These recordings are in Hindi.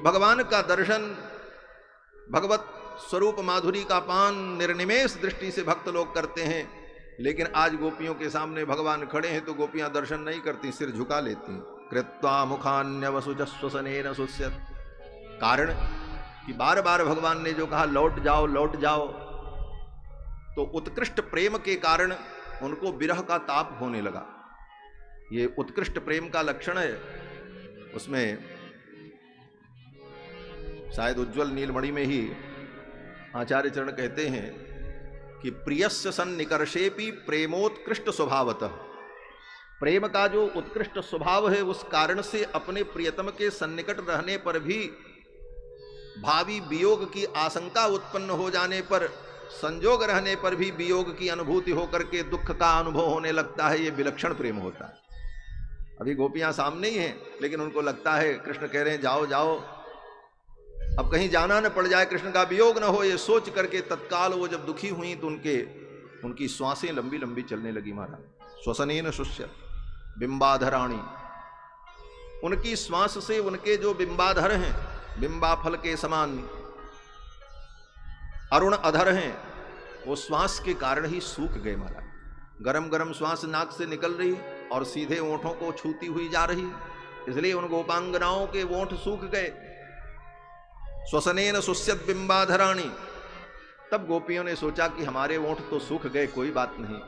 भगवान का दर्शन, भगवत स्वरूप माधुरी का पान निर्निमेष दृष्टि से भक्त लोग करते हैं। लेकिन आज गोपियों के सामने भगवान खड़े हैं तो गोपियां दर्शन नहीं करती, सिर झुका लेती। कृत्वा मुखान्यवसुजस्वसनेन सुस्यत। कारण कि बार बार भगवान ने जो कहा लौट जाओ लौट जाओ, तो उत्कृष्ट प्रेम के कारण उनको विरह का ताप होने लगा। ये उत्कृष्ट प्रेम का लक्षण है। उसमें शायद उज्ज्वल नीलमणि में ही आचार्य चरण कहते हैं कि प्रियस्य सन्निकर्षेपि प्रेमोत्कृष्ट स्वभावतः। प्रेम का जो उत्कृष्ट स्वभाव है उस कारण से अपने प्रियतम के सन्निकट रहने पर भी भावी वियोग की आशंका उत्पन्न हो जाने पर, संजोग रहने पर भी वियोग की अनुभूति होकर के दुख का अनुभव होने लगता है। ये विलक्षण प्रेम होता है। अभी गोपियां सामने ही हैं, लेकिन उनको लगता है कृष्ण कह रहे हैं जाओ जाओ, अब कहीं जाना न पड़ जाए, कृष्ण का वियोग न हो, ये सोच करके तत्काल वो जब दुखी हुई तो उनकी श्वासें लंबी लंबी चलने लगी। महाराज श्वसनेन शुष्य बिंबाधराणी, उनकी श्वास से उनके जो बिंबाधर हैं, बिंबा फल के समान अरुण अधर हैं, वो श्वास के कारण ही सूख गए। महाराज गरम गरम श्वास नाक से निकल रही और सीधे ओंठों को छूती हुई जा रही, इसलिए उन गोपांगनाओं के ओंठ सूख गए। श्वसनेन सुस्यत बिंबाधराणी। तब गोपियों ने सोचा कि हमारे ओंठ तो सूख गए, कोई बात नहीं,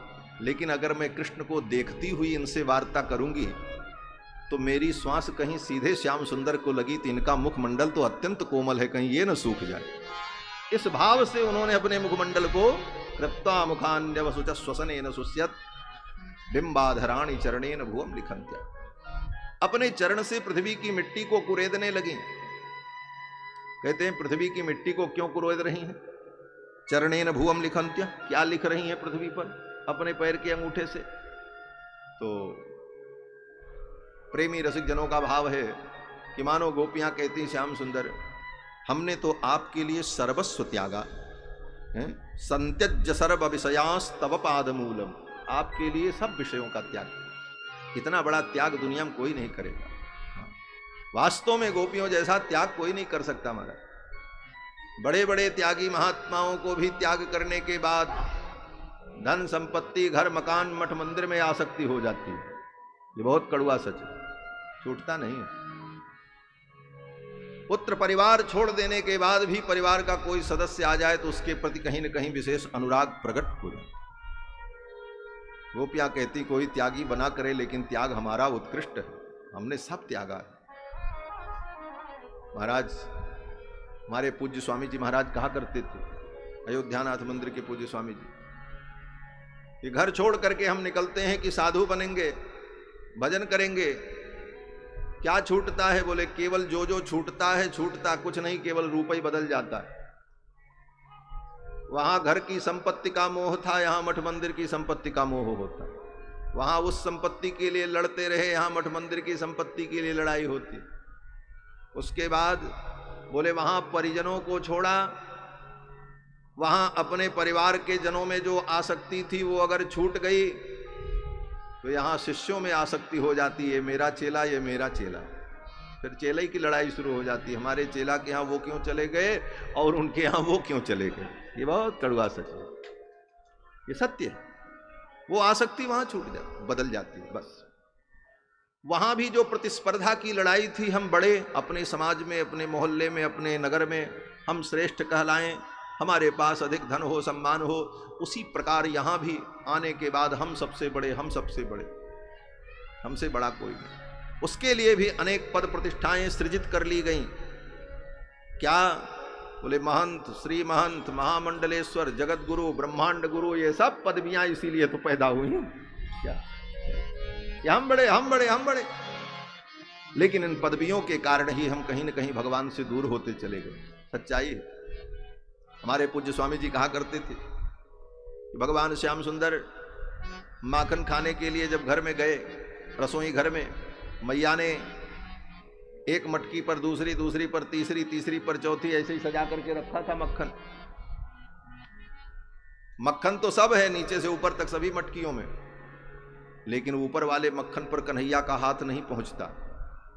लेकिन अगर मैं कृष्ण को देखती हुई इनसे वार्ता करूंगी तो मेरी श्वास कहीं सीधे श्याम सुंदर को लगी तो इनका मुखमंडल तो अत्यंत कोमल है, कहीं ये न सूख जाए। इस भाव से उन्होंने अपने मुखमंडल को कृत्वा मुखान्यवसुच श्वसनेन सुस्यत बिंबाधराणी चरणेन भुवम लिखन्त्य, अपने चरण से पृथ्वी की मिट्टी को कुरेदने लगी। कहते हैं पृथ्वी की मिट्टी को क्यों कुरेद रही हैं? चरणेन भुवम लिखन्त्य, क्या लिख रही हैं पृथ्वी पर अपने पैर के अंगूठे से? तो प्रेमी रसिक जनों का भाव है कि मानो गोपियां कहती श्याम सुंदर, हमने तो आपके लिए सर्वस्व त्यागा, संत्यज्य सर्व विषयास तव पादमूलम, आपके लिए सब विषयों का त्याग। इतना बड़ा त्याग दुनिया में कोई नहीं करेगा। वास्तव में गोपियों जैसा त्याग कोई नहीं कर सकता। महाराज बड़े बड़े त्यागी महात्माओं को भी त्याग करने के बाद धन संपत्ति घर मकान मठ मंदिर में आसक्ति हो जाती है। ये बहुत कड़वा सच है, छूटता नहीं है। पुत्र परिवार छोड़ देने के बाद भी परिवार का कोई सदस्य आ जाए तो उसके प्रति कहीं न कहीं विशेष अनुराग प्रकट हो जाए। गोपियां कहती कोई त्यागी बना करे, लेकिन त्याग हमारा उत्कृष्ट है, हमने सब त्यागा है। महाराज हमारे पूज्य स्वामी जी महाराज कहा करते थे, अयोध्यानाथ मंदिर के पूज्य स्वामी जी, कि घर छोड़ करके हम निकलते हैं कि साधु बनेंगे, भजन करेंगे, क्या छूटता है? बोले केवल जो जो छूटता है, छूटता कुछ नहीं, केवल रूप ही बदल जाता है। वहां घर की संपत्ति का मोह था, यहां मठ मंदिर की संपत्ति का मोह होता है। वहां उस संपत्ति के लिए लड़ते रहे, यहां मठ मंदिर की संपत्ति के लिए लड़ाई होती। उसके बाद बोले वहां परिजनों को छोड़ा, वहां अपने परिवार के जनों में जो आसक्ति थी वो अगर छूट गई तो यहां शिष्यों में आसक्ति हो जाती है, मेरा चेला ये मेरा चेला। फिर चेले की लड़ाई शुरू हो जाती है, हमारे चेला के यहाँ वो क्यों चले गए और उनके यहाँ वो क्यों चले गए। ये बहुत कड़वा सच है, ये सत्य है। वो आसक्ति वहां छूट जाती, बदल जाती है बस। वहां भी जो प्रतिस्पर्धा की लड़ाई थी, हम बड़े अपने समाज में, अपने मोहल्ले में, अपने नगर में हम श्रेष्ठ कहलाएं, हमारे पास अधिक धन हो, सम्मान हो, उसी प्रकार यहां भी आने के बाद हम सबसे बड़े, हम सबसे बड़े, हमसे बड़ा कोई नहीं। उसके लिए भी अनेक पद प्रतिष्ठाएं सृजित कर ली गई। क्या? बोले महंत, श्री महंत, महामंडलेश्वर, जगत गुरु, ब्रह्मांड गुरु, ये सब पदवियां इसीलिए तो पैदा हुई। क्या हम बड़े, हम बड़े, हम बड़े। लेकिन इन पदवियों के कारण ही हम कहीं न कहीं भगवान से दूर होते चले गए। सच्चाई है। हमारे पूज्य स्वामी जी कहा करते थे कि भगवान श्याम सुंदर माखन खाने के लिए जब घर में गए, रसोई घर में, मैया ने एक मटकी पर दूसरी, दूसरी पर तीसरी, तीसरी पर चौथी, ऐसे ही सजा करके रखा था मक्खन। मक्खन तो सब है नीचे से ऊपर तक सभी मटकियों में, लेकिन ऊपर वाले मक्खन पर कन्हैया का हाथ नहीं पहुंचता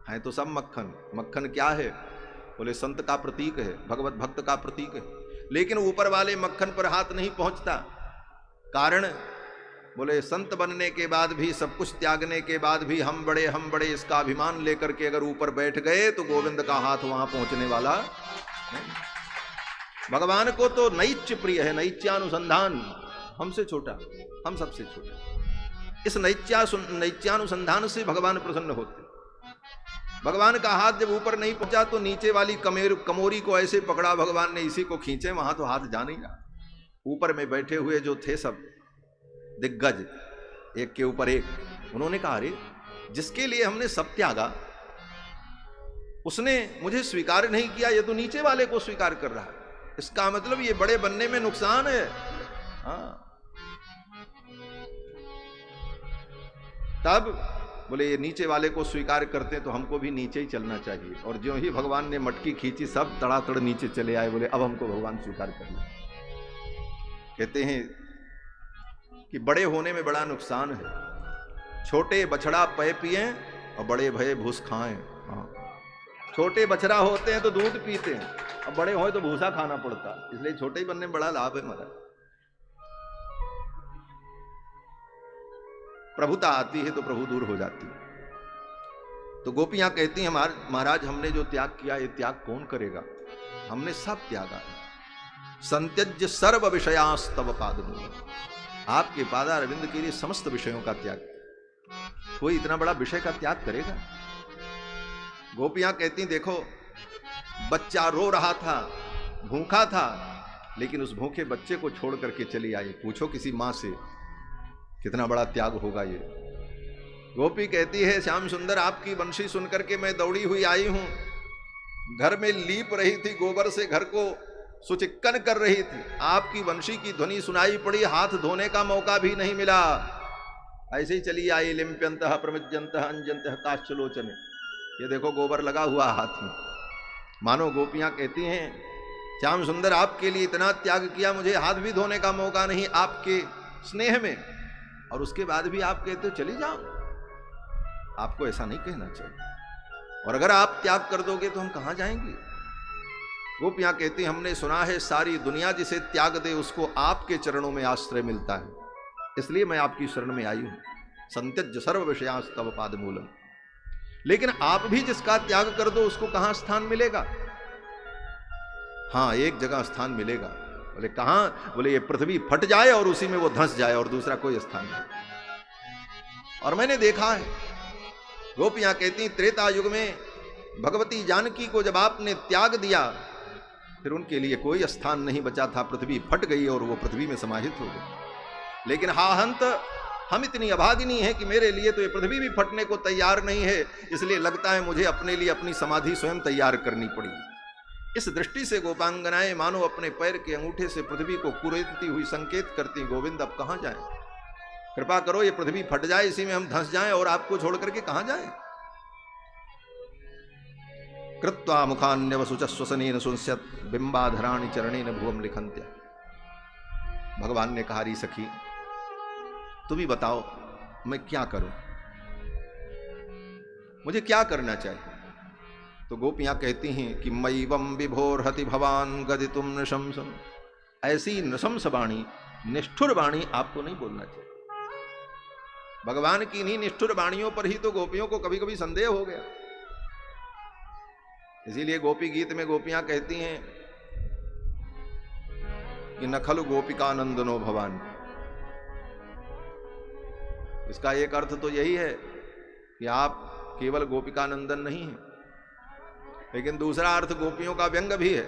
है। तो सब मक्खन, मक्खन क्या है? बोले संत का प्रतीक है, भगवत भक्त का प्रतीक है। लेकिन ऊपर वाले मक्खन पर हाथ नहीं पहुंचता। कारण बोले संत बनने के बाद भी, सब कुछ त्यागने के बाद भी हम बड़े इसका अभिमान लेकर के अगर ऊपर बैठ गए तो गोविंद का हाथ वहां पहुंचने वाला नहीं। भगवान को तो नैच्य प्रिय है, नैच्यानुसंधान। हमसे छोटा, हम सबसे छोटा। इस नैच्यानुसंधान से भगवान प्रसन्न होते। भगवान का हाथ जब ऊपर नहीं पहुंचा तो नीचे वाली कमोरी को ऐसे पकड़ा भगवान ने, इसी को खींचे, वहां तो हाथ जा नहीं रहा। ऊपर में बैठे हुए जो थे सब दिग्गज, एक के ऊपर एक, उन्होंने कहा अरे जिसके लिए हमने सब त्यागा उसने मुझे स्वीकार नहीं किया, ये तो नीचे वाले को स्वीकार कर रहा है। इसका मतलब ये बड़े बनने में नुकसान है। हाँ, तब बोले ये नीचे वाले को स्वीकार करते तो हमको भी नीचे ही चलना चाहिए। और जो ही भगवान ने मटकी खींची सब तड़ातड़ नीचे चले आए। बोले अब हमको भगवान स्वीकार कर लिया। कहते हैं कि बड़े होने में बड़ा नुकसान है। छोटे बछड़ा पै पिए और बड़े भये भूस खाएं। हाँ, छोटे बछड़ा होते हैं तो दूध पीते हैं, और बड़े होए तो भूसा खाना पड़ता। इसलिए छोटे ही बनने में बड़ा लाभ है हमारा। प्रभुता आती है तो प्रभु दूर हो जाती है। तो गोपियां कहती हैं महाराज हमने जो त्याग किया ये त्याग कौन करेगा? हमने सब त्यागा है। संत्यज्य सर्व विषयास्तव पादमूल, आपके पादारविंद के लिए समस्त विषयों का त्याग। कोई इतना बड़ा विषय का त्याग करेगा? गोपियां कहती देखो बच्चा रो रहा था, भूखा था, लेकिन उस भूखे बच्चे को छोड़ करके चली आई। पूछो किसी मां से कितना बड़ा त्याग होगा ये। गोपी कहती है श्याम सुंदर आपकी वंशी सुनकर के मैं दौड़ी हुई आई हूं। घर में लीप रही थी, गोबर से घर को सुचिक्कन कर रही थी। आपकी वंशी की ध्वनि सुनाई पड़ी, हाथ धोने का मौका भी नहीं मिला, ऐसे ही चली आई। लिम्प्यंतः प्रमिज्यंतः अंजंतः काश्चलोचने, ये देखो गोबर लगा हुआ हाथ में। मानो गोपियां कहती हैं श्याम सुंदर आपके लिए इतना त्याग किया, मुझे हाथ भी धोने का मौका नहीं आपके स्नेह में, और उसके बाद भी आप कहते हो चली जाओ। आपको ऐसा नहीं कहना चाहिए। और अगर आप त्याग कर दोगे तो हम कहां जाएंगे? गोपियां कहती हमने सुना है सारी दुनिया जिसे त्याग दे उसको आपके चरणों में आश्रय मिलता है, इसलिए मैं आपकी शरण में आई हूं। संत्यज्य सर्व विषयास्तव पादमूलम। लेकिन आप भी जिसका त्याग कर दो उसको कहां स्थान मिलेगा? हां, एक जगह स्थान मिलेगा। बोले कहां? बोले ये पृथ्वी फट जाए और उसी में वो धंस जाए और दूसरा कोई स्थान नहीं। और मैंने देखा है, गोपियां कहती त्रेता युग में भगवती जानकी को जब आपने त्याग दिया फिर उनके लिए कोई स्थान नहीं बचा था, पृथ्वी फट गई और वो पृथ्वी में समाहित हो गई। लेकिन हा हंत, हम इतनी अभागिनी हैं कि मेरे लिए तो ये पृथ्वी भी फटने को तैयार नहीं है, इसलिए लगता है मुझे अपने लिए अपनी समाधि स्वयं तैयार करनी पड़ी। इस दृष्टि से गोपांगनाएं मानो अपने पैर के अंगूठे से पृथ्वी को कुरेदती हुई संकेत करती, गोविंद अब कहां जाएं? कृपा करो ये पृथ्वी फट जाए, इसी में हम धंस जाएं और आपको छोड़ करके कहां जाएं? कृत्वा मुखान्यवसुचस्वसनेन सुंस्यत बिंबाधराणि चरणेन भुवम लिखन्त्य। भगवान ने कहा री सखी तुम ही बताओ मैं क्या करूं, मुझे क्या करना चाहिए? तो गोपियां कहती हैं कि मयिवम विभोरहति भवान गदितुम नृशंसम। ऐसी नृशंस वाणी, निष्ठुर वाणी आपको नहीं बोलना चाहिए। भगवान की इन्हीं निष्ठुर वाणियों पर ही तो गोपियों को कभी कभी संदेह हो गया। इसीलिए गोपी गीत में गोपियां कहती हैं कि न खलु गोपिकानंदनो भवान। इसका एक अर्थ तो यही है कि आप केवल गोपिकानंदन नहीं हैं, लेकिन दूसरा अर्थ गोपियों का व्यंग भी है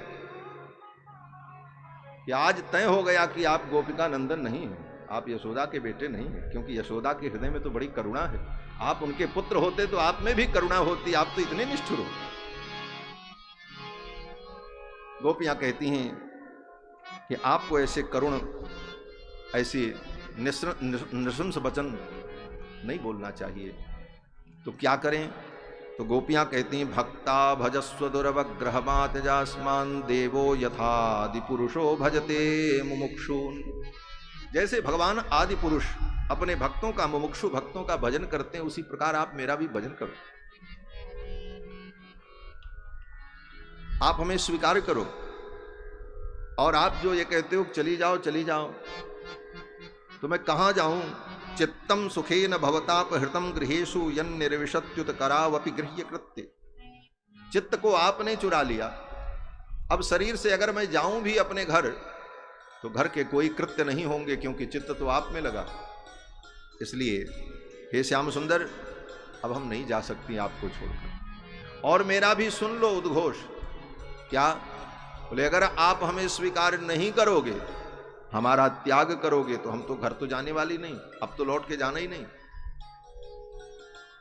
कि आज तय हो गया कि आप गोपिकानंदन नहीं हैं, आप यशोदा के बेटे नहीं हैं, क्योंकि यशोदा के हृदय में तो बड़ी करुणा है। आप उनके पुत्र होते तो आप में भी करुणा होती, आप तो इतने निष्ठुर हो। गोपियां कहती हैं कि आपको ऐसे करुण, ऐसी नृशंस वचन नहीं बोलना चाहिए। तो क्या करें? तो गोपियां कहती हैं भक्ता भजस्व दुर्वग्रहमात्यजास्मान देवो यथादि पुरुषो भजते मुमुक्षून्। जैसे भगवान आदि पुरुष अपने भक्तों का, मुमुक्षु भक्तों का भजन करते हैं, उसी प्रकार आप मेरा भी भजन करो। आप हमें स्वीकार करो। और आप जो ये कहते हो चली जाओ चली जाओ, तो मैं कहाँ जाऊं? चित्तम सुखेन भवताप हृतम गृहेषु यन निर्विशत्युत करावपि गृह्य कृत्य। चित्त को आपने चुरा लिया। अब शरीर से अगर मैं जाऊं भी अपने घर, तो घर के कोई कृत्य नहीं होंगे, क्योंकि चित्त तो आप में लगा। इसलिए हे श्याम सुंदर, अब हम नहीं जा सकती आपको छोड़कर। और मेरा भी सुन लो उद्घोष। क्या? बोले अगर आप हमें स्वीकार नहीं करोगे, हमारा त्याग करोगे, तो हम तो घर तो जाने वाली नहीं, अब तो लौट के जाना ही नहीं।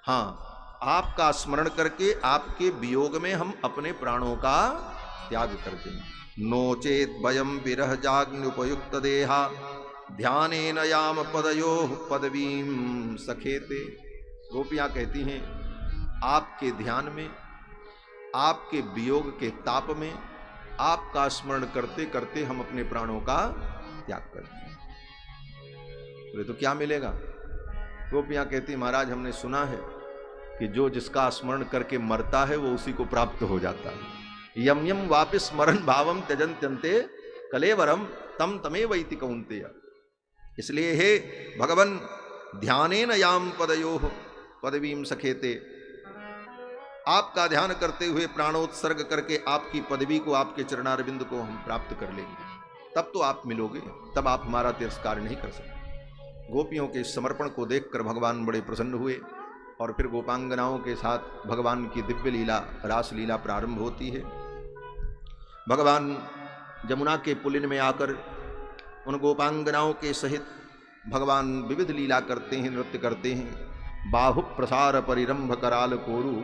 हाँ, आपका स्मरण करके आपके वियोग में हम अपने प्राणों का त्याग कर देंगे। नोचेत वयम विरह जाग्नुपयुक्त देहा ध्यानेन याम पदयो पदवीम सखेते। गोपियां कहती हैं, आपके ध्यान में, आपके वियोग के ताप में, आपका स्मरण करते करते हम अपने प्राणों का त्याग करते हैं। बोले तो क्या मिलेगा? गोपियां कहती, महाराज हमने सुना है कि जो जिसका स्मरण करके मरता है वो उसी को प्राप्त हो जाता है। यम यम वापिस स्मरण भावम त्यजन्त्यन्ते कलेवरम तम तमेवैति कौन्तेय। इसलिए हे भगवन, ध्यानेन याम पदयोः पदवीम सखेते, आपका ध्यान करते हुए प्राणोत्सर्ग करके आपकी पदवी को, आपके चरणारविंद को हम प्राप्त कर लेंगे, तब तो आप मिलोगे, तब आप हमारा तिरस्कार नहीं कर सकते। गोपियों के समर्पण को देखकर भगवान बड़े प्रसन्न हुए और फिर गोपांगनाओं के साथ भगवान की दिव्य लीला, रास लीला प्रारंभ होती है। भगवान जमुना के पुलिन में आकर उन गोपांगनाओं के सहित भगवान विविध लीला करते हैं, नृत्य करते हैं। बाहु प्रसार परिरंभ कराल कोरु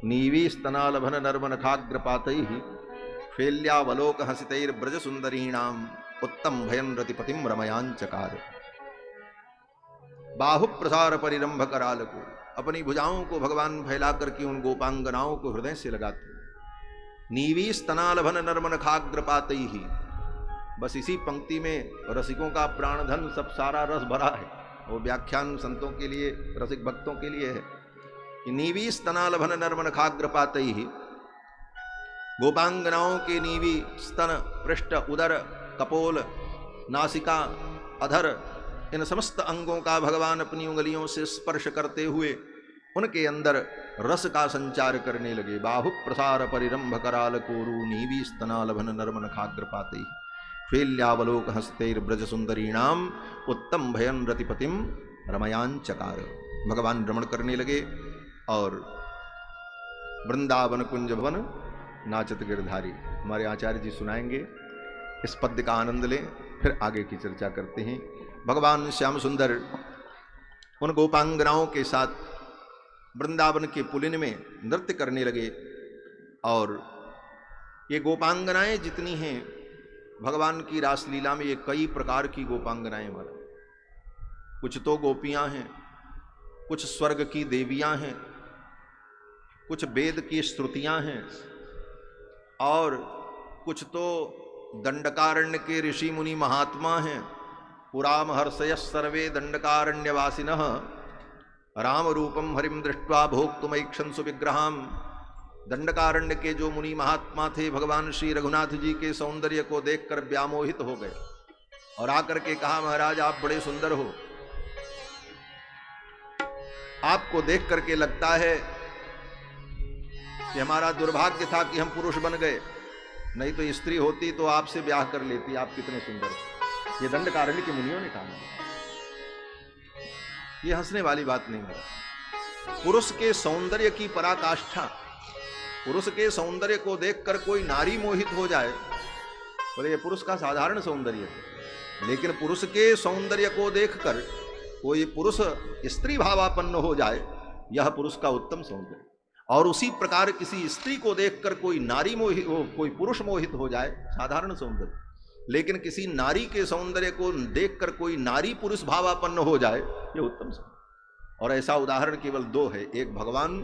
नीवी स्तनालभन नर्म नखाग्रपातैः फेल्यावलोक हसितैर ब्रज सुंदरीणाम उत्तम भयन रतिपतिम रमयांचकार। बाहु प्रसार परिरंभ कराल को, अपनी भुजाओं को भगवान फैला करके उन गोपांगनाओं को हृदय से लगाते। नीवी स्तनालभन नर्म नखाग्रपातैः, बस इसी पंक्ति में रसिकों का प्राणधन सब सारा रस भरा है। वो व्याख्यान संतों के लिए, रसिक भक्तों के लिए है। नीवी स्तनालभन नर्म नखाग्रपातैः, गोपांगनाओं के नीवी, स्तन, पृष्ठ, उदर, कपोल, नासिका, अधर, इन समस्त अंगों का भगवान अपनी उंगलियों से स्पर्श करते हुए उनके अंदर रस का संचार करने लगे। बाहु प्रसार परिरंभ कराल कोरु नीवी स्तनालभन नर्म नखाग्रपातैः फेल्यावलोक हस्तैर ब्रज सुंदरीणाम उत्तम भयन रतिपतिम रमयांचकार। भगवान भ्रमण करने लगे और वृंदावन कुंज भवन नाचत गिरधारी। हमारे आचार्य जी सुनाएंगे, इस पद्य का आनंद लें, फिर आगे की चर्चा करते हैं। भगवान श्याम सुंदर उन गोपांगनाओं के साथ वृंदावन के पुलिन में नृत्य करने लगे। और ये गोपांगनाएं जितनी हैं भगवान की रासलीला में, ये कई प्रकार की गोपांगनाएं हमारे, कुछ तो गोपियां हैं, कुछ स्वर्ग की देवियां हैं, कुछ वेद की श्रुतियां हैं, और कुछ तो दंडकारण्य के ऋषि मुनि महात्मा हैं। पुराम हर्षय सर्वे दंडकारण्यवासिनः राम रूपम हरिम दृष्ट्वा भोक्तुमैक्षंसु विग्रहाम। दंडकारण्य के जो मुनि महात्मा थे, भगवान श्री रघुनाथ जी के सौंदर्य को देखकर व्यामोहित हो गए और आकर के कहा, महाराज आप बड़े सुंदर हो, आपको देख करके लगता है कि हमारा दुर्भाग्य था कि हम पुरुष बन गए, नहीं तो स्त्री होती तो आपसे ब्याह कर लेती, आप कितने सुंदर हो। ये दंडकारण्य के मुनियों ने कहा। ये हंसने वाली बात नहीं है। पुरुष के सौंदर्य की पराकाष्ठा, पुरुष के सौंदर्य को देखकर कोई नारी मोहित हो जाए, बोले ये पुरुष का साधारण सौंदर्य है। लेकिन पुरुष के सौंदर्य को देखकर कोई पुरुष स्त्री भावापन्न हो जाए, यह पुरुष का उत्तम सौंदर्य। और उसी प्रकार किसी स्त्री को देखकर कोई नारी मोहित, कोई पुरुष मोहित हो जाए, साधारण सौंदर्य। लेकिन किसी नारी के सौंदर्य को देखकर कोई नारी पुरुष भावापन्न हो जाए, यह उत्तम सौंदर्य। और ऐसा उदाहरण केवल दो है, एक भगवान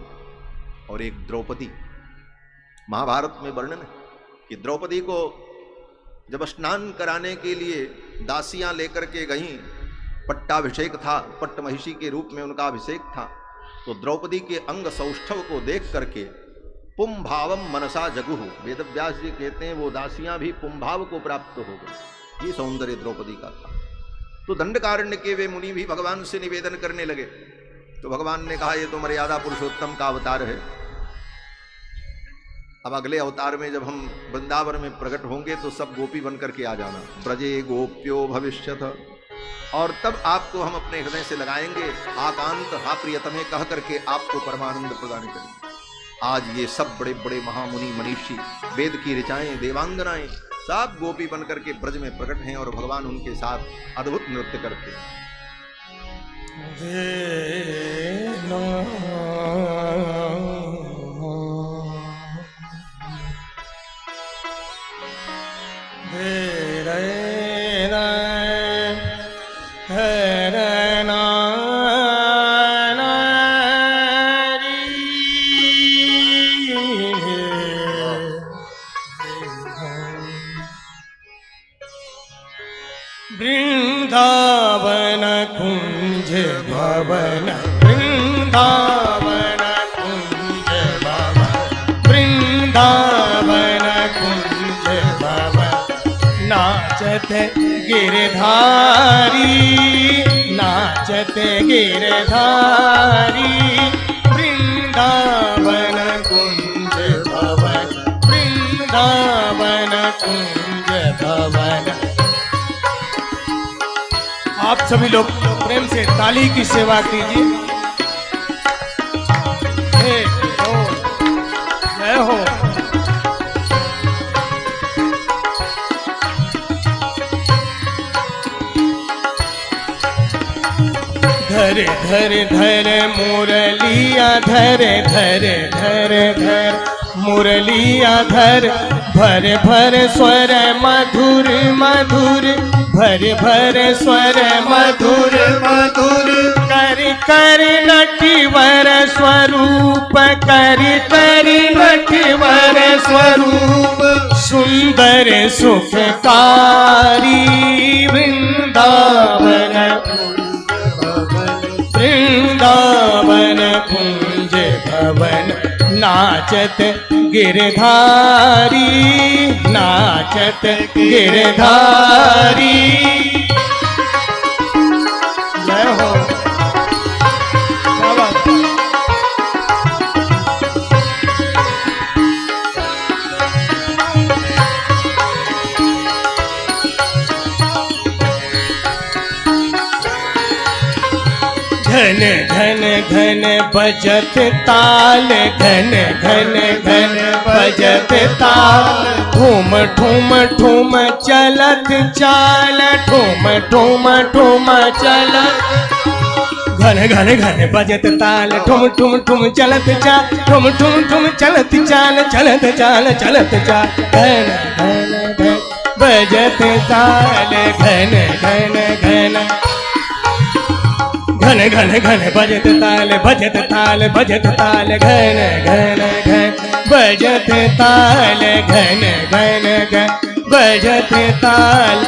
और एक द्रौपदी। महाभारत में वर्णन है कि द्रौपदी को जब स्नान कराने के लिए दासियां लेकर के गईं, पट्टाभिषेक था, पट्ट महिषी के रूप में उनका अभिषेक था, तो द्रौपदी के अंग सौष्ठव को देख करके पुंभावम मनसा जगुः। वेदव्यास जी कहते हैं वो दासियां भी पुंभाव को प्राप्त हो गई। ये सौंदर्य द्रौपदी का था। तो दंडकारण्य के वे मुनि भी भगवान से निवेदन करने लगे। तो भगवान ने कहा ये तो मर्यादा पुरुषोत्तम का अवतार है, अब अगले अवतार में जब हम वृंदावन में प्रकट होंगे तो सब गोपी बन करके आ जाना। ब्रजे गोप्यो भविष्यथ, और तब आपको हम अपने हृदय से लगाएंगे, आकांत हा प्रियतमे कह करके आपको परमानंद प्रदान करेंगे। आज ये सब बड़े बड़े महामुनि मनीषी, वेद की ऋचाएं, देवांगनाएं सब गोपी बन करके ब्रज में प्रकट हैं और भगवान उनके साथ अद्भुत नृत्य करते हैं। वृंदावन कुंज भवन, वृंदावन कुंज भवन, वृंदावन कुंज भवन। नाचत गिरधारी, नाचत गिरधारी, वृंदावन कुंज भवन, वृंदावन कुंज भवन। आप सभी लोग प्रेम से ताली की सेवा कीजिए। जय हो। धर धर धर मुरलिया धर धर धर धर मुरलिया धर, भर भर स्वर मधुर मधुर, भर भर स्वर मधुर मधुर। कर कर नटवर स्वरूप, कर कर नटवर स्वरूप, सुंदर सुखकारी वृंदावन, वृंदावन कुंज भवन। नाचत गिरधारी, नाचत गिरधारी। जय हो। घन घन घन बजत ताल, घन घन घन बजत ताल। ठुम ठुम ठुम चलत चाल, ठुम ठुम ठुम चलत। घन घन घन बजत ताल, ठुम ठुम ठुम चलत चाल, ठुम ठुम ठुम चलत चाल, चलत चाल चलत चाल। घन घन घन बजत ताल, घन घन घन, घन घन घन बजत ताल, बजत ताल बजत ताल। घन घन घन बजत ताल, घन घन घन बजत ताल।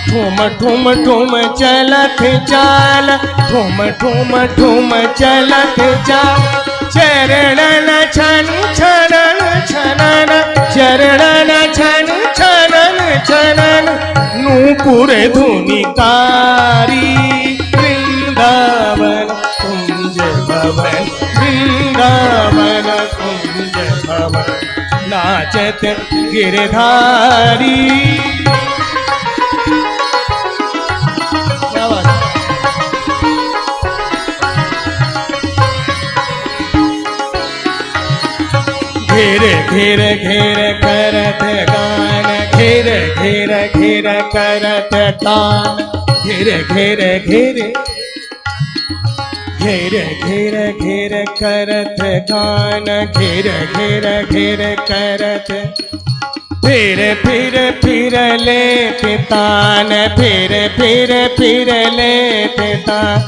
ठुम ठुम ठुम चलत चाल, ठुम ठुम ठुम चलत चाल। चरणन छन छनन छनन, चरणन छन छनन छनन। नूपुर धुनिकारी वृंदावन कुंज भवन, वृंदावन कुंज भवन। नाचत गिरधारी। घेर घेर घेर करत गान, घेर घेर घेर करत तान। घेर घेर घेर घेर घेर घेर करत गान, घेर घेर घेर करत। फिर फिर फिर ले पितान, फिर फिर फिर ले पितान।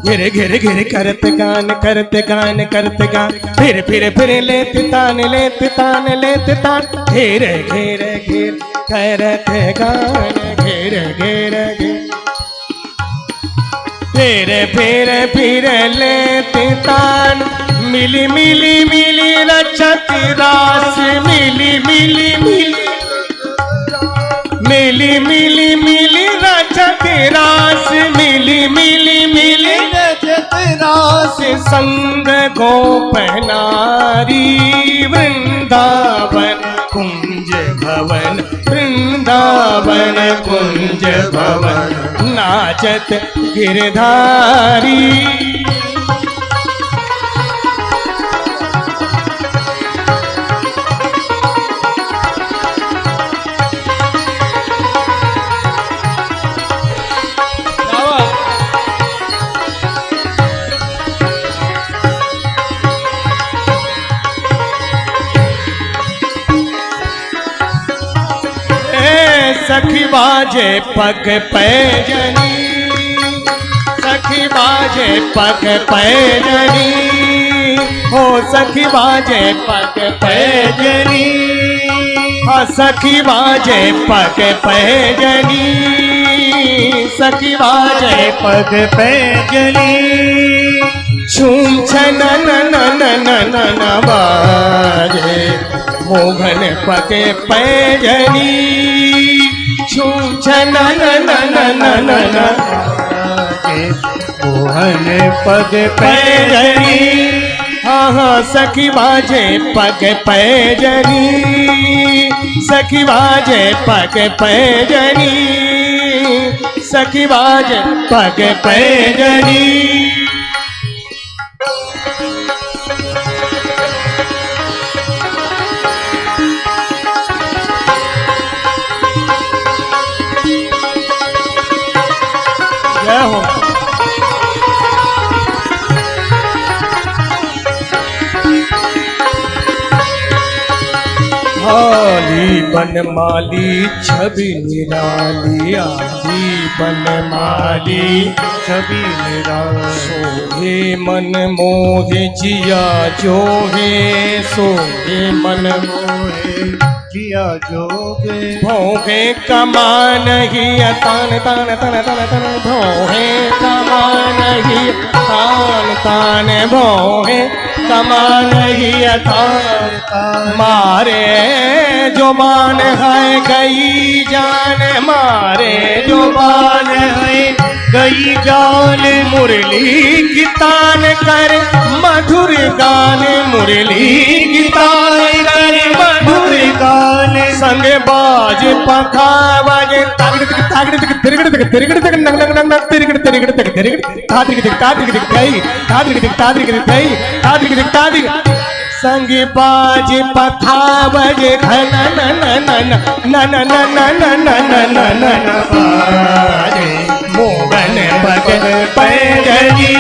घेर घेर घेर करत गान, करत गान करत गान। फिर फिर फिर ले पितान, ले पितान ले पितान। घेर घेर घेर करत गान, घेर घेर घेर। फिर फिर फिर ले पितान, मिली मिली मिली रचत रास, मिली मिली मिली मिली मिली मिली रचत रास, मिली मिली मिली रचत रास, संग गोपनारी वृंदावन कुंज भवन, वृंदावन कुंज भवन नाचत गिरधारी। सखी बाजे पग पैजनी, सखी बाजे पग पैजनी, हो सखी बाजे पग पैजनी, हाँ सखी बाजे पग पैजनी, सखी बाजे पग पैजनी, छूम छन न न न न न न बाजे मोहन पग पैजनी, छूम छन न न न न न न मोहन पग पैजनी, हाँ हाँ सखी बाजे पग पैजनी, सखी बाजे पग पैजनी, सखी बाजे पग पैजनी। आली बनमाली छवि निराली, आली बनमाली छवि निराली, सोहे मन मोहे जिया जोहे, सोहे मन मोहे जिया जोगे, भोगे कमान ही तान तान तन तन तन, भोगे कमान ही तान तान, भोगे कमान ही तान तान, मारे जो बान है गई जान, मारे जो बान है गई जान, मुरली की तान कर मधुर गान, मुरली की तान कर मधुर गान, संगे बाज पखा बाजे तागड़ तागड़ तिरगड़ तिरगड़ तक नंग नंग नंग तिरगड़ तिरगड़ तक तिरगड़ तागड़ तागड़ गई तागड़ तागड़ गई तागड़ तागड़ संगे बाज पखा बजे घन न न न न न न न न न न न न न बाजे मोहन पग पैजनी,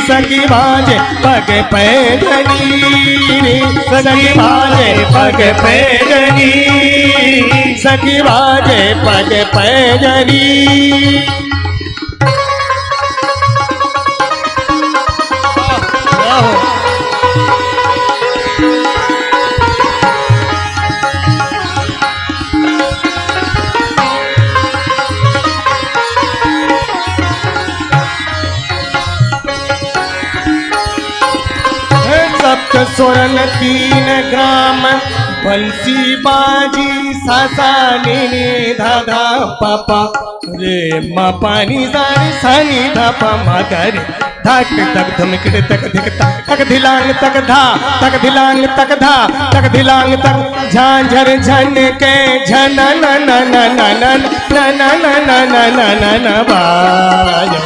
सखी बाजे पग पैजनी, सखी बाजे पग पैजनी, सखी बाजे पग पैजनी। स्वरन 3 ग्राम बंसी बाजी सासा नी धाधा पापा रे मा पानी सानी सानी धा पा मा गरे धक तक धमकड़ तक धिकता तक धिलांग तक धा तक धिलांग तक धा तक धिलांग तक झांझर झन के झन न न न न न न न न न न न न बाजे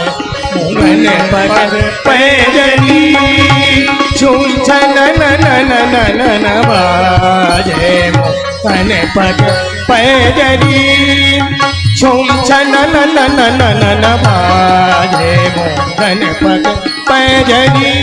मोहन पग पैजनी, छूम छन न न न न न न बाजे मोहन पग पैजनी, छूम छन न न न न न न बाजे मोहन पग पैजनी।